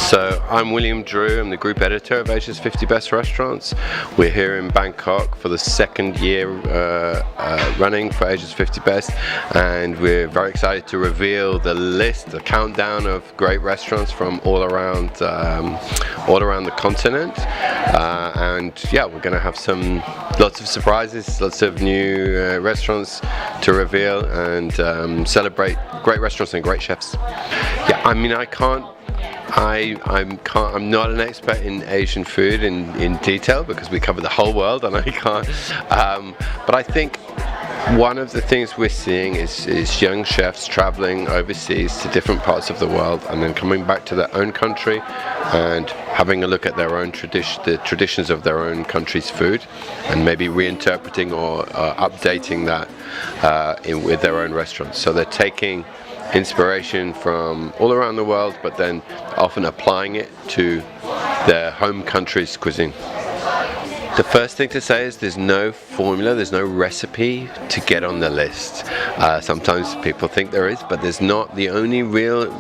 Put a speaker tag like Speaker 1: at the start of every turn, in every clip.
Speaker 1: So I'm William Drew, I'm the group editor of Asia's 50 Best Restaurants. We're here in Bangkok for the second year running for Asia's 50 Best, and we're very excited to reveal the list, the countdown of great restaurants from all around the continent. And yeah, we're going to have lots of surprises, lots of new restaurants to reveal, and celebrate great restaurants and great chefs. Yeah, I mean, I'm not an expert in Asian food in detail because we cover the whole world, and I can't. But I think one of the things we're seeing is young chefs traveling overseas to different parts of the world and then coming back to their own country and having a look at their own the traditions of their own country's food, and maybe reinterpreting or updating that with their own restaurants. So they're taking inspiration from all around the world, but then often applying it to their home country's cuisine. The first thing to say is there's no formula, there's no recipe to get on the list. Sometimes people think there is, but there's not. The only real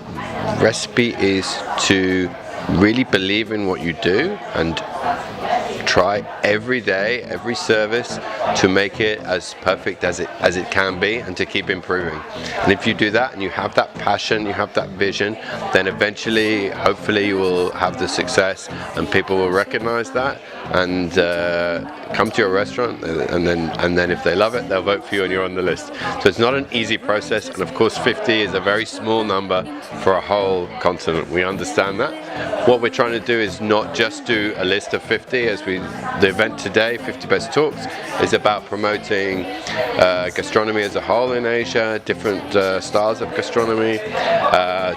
Speaker 1: recipe is to really believe in what you do and try every day, every service, to make it as perfect as it can be, and to keep improving. And if you do that and you have that passion, you have that vision, then eventually, hopefully, you will have the success and people will recognize that and come to your restaurant, and then if they love it, they'll vote for you and you're on the list. So it's not an easy process, and of course 50 is a very small number for a whole continent. We understand that. What we're trying to do is not just do a list of 50, the event today, 50 Best Talks, is about promoting gastronomy as a whole in Asia, different styles of gastronomy,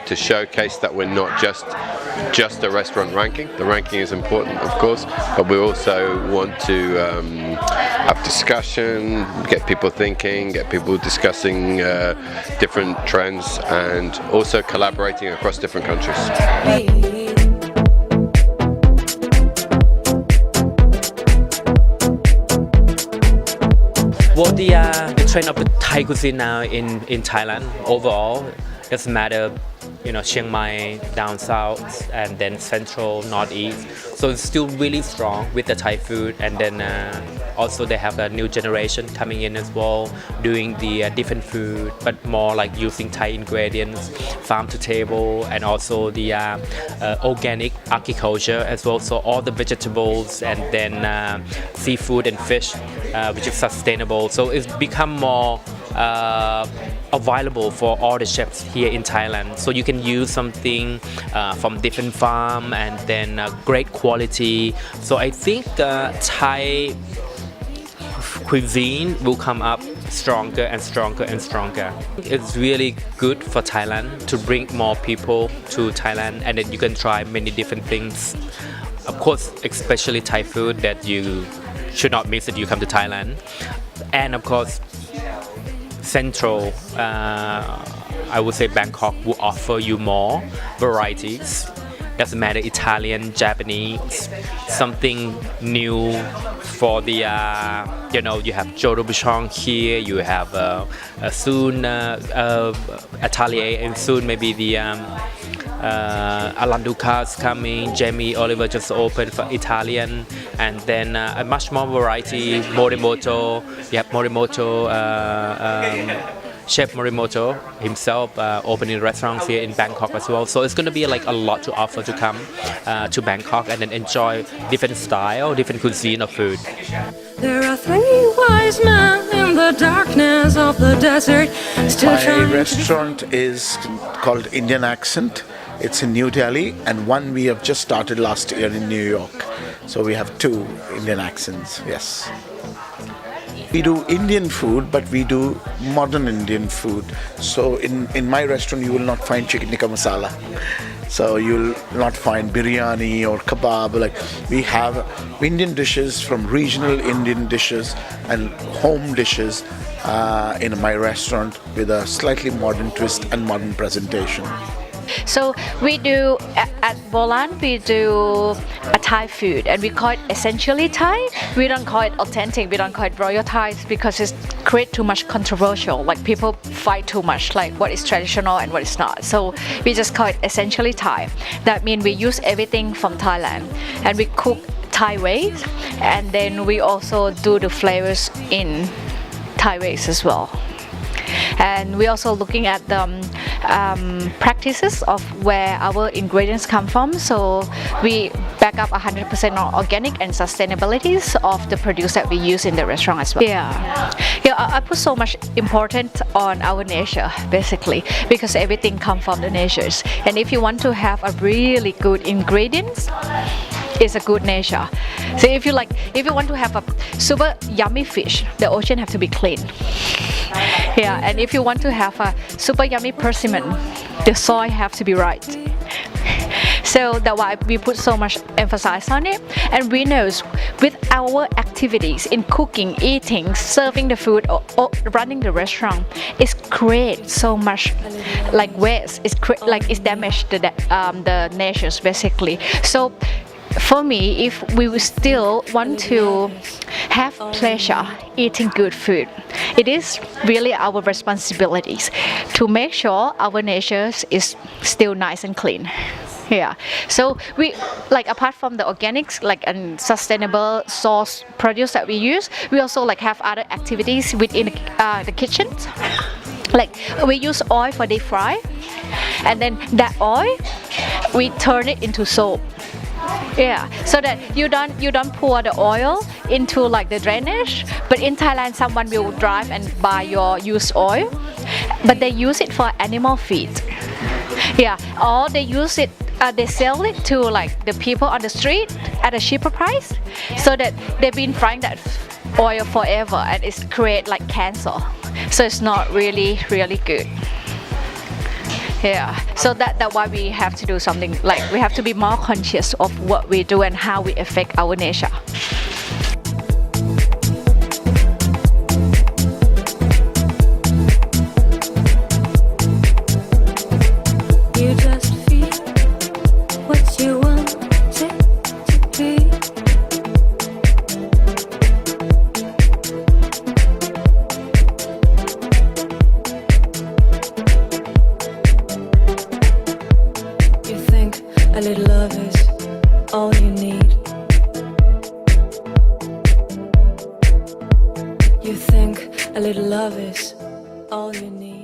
Speaker 1: to showcase that we're not just a restaurant ranking. The ranking is important, of course, but we also want to have discussion, get people thinking, get people discussing different trends, and also collaborating across different countries.
Speaker 2: Well, the trend of the Thai cuisine now in Thailand overall doesn't matter, Chiang Mai, down south, and then central, northeast. So it's still really strong with the Thai food, and then also they have a new generation coming in as well, doing the different food, but more like using Thai ingredients, farm to table, and also the organic agriculture as well. So all the vegetables and then seafood and fish, which is sustainable. So it's become more available for all the chefs here in Thailand. So you can use something from different farm and then great quality. So I think Thai cuisine will come up stronger and stronger and stronger. It's really good for Thailand to bring more people to Thailand, and then you can try many different things. Of course, especially Thai food that you should not miss if you come to Thailand. And of course, Central, I would say Bangkok will offer you more varieties. Doesn't matter, Italian, Japanese, something new for the, you have Jodo Buchon here, you have soon Atelier, and soon maybe the Alain Ducasse coming, Jamie Oliver just opened for Italian, and then a much more variety, Morimoto, you have Morimoto, Chef Morimoto himself opening restaurants here in Bangkok as well. So it's going to be like a lot to offer to come to Bangkok and then enjoy different style, different cuisine of food.
Speaker 3: There are three wise men in the darkness of the desert.
Speaker 4: My restaurant is called Indian Accent. It's in New Delhi, and one we have just started last year in New York. So we have two Indian accents, yes. We do Indian food, but we do modern Indian food. So in my restaurant, you will not find chicken tikka masala. So you'll not find biryani or kebab. Like, we have Indian dishes from regional Indian dishes and home dishes in my restaurant with a slightly modern twist and modern presentation.
Speaker 5: So we do at Bolan, we do a Thai food, and we call it essentially Thai. We don't call it authentic. We don't call it royal Thai because it's create too much controversial. Like people fight too much, like what is traditional and what is not. So we just call it essentially Thai. That means we use everything from Thailand, and we cook Thai ways, and then we also do the flavors in Thai ways as well. And we're also looking at the practices of where our ingredients come from. So we back up 100% on organic and sustainabilities of the produce that we use in the restaurant as well. Yeah, I put so much importance on our nature basically because everything comes from the natures. And if you want to have a really good ingredients, it's a good nature. So if you want to have a super yummy fish, the ocean have to be clean. Yeah, and if you want to have a super yummy persimmon, the soil have to be right. So that's why we put so much emphasis on it. And we know with our activities in cooking, eating, serving the food, or running the restaurant, it's create so much like waste. It's damaged the natures basically. So for me, if we will still want to have pleasure eating good food, it is really our responsibilities to make sure our nature is still nice and clean. Yeah, so we apart from the organics and sustainable source produce that we use, we also have other activities within the kitchen. Like we use oil for deep fry, and then that oil we turn it into soap. Yeah, so that you don't pour the oil into the drainage, but in Thailand someone will drive and buy your used oil, but they use it for animal feed. Yeah, or they use it, they sell it to the people on the street at a cheaper price, so that they've been frying that oil forever and it's create cancer. So it's not really good. Yeah, so that's why we have to do something, we have to be more conscious of what we do and how we affect our nature.
Speaker 3: You just feel what you want it to be. You think a little love is all you need. You think a little love is all you need.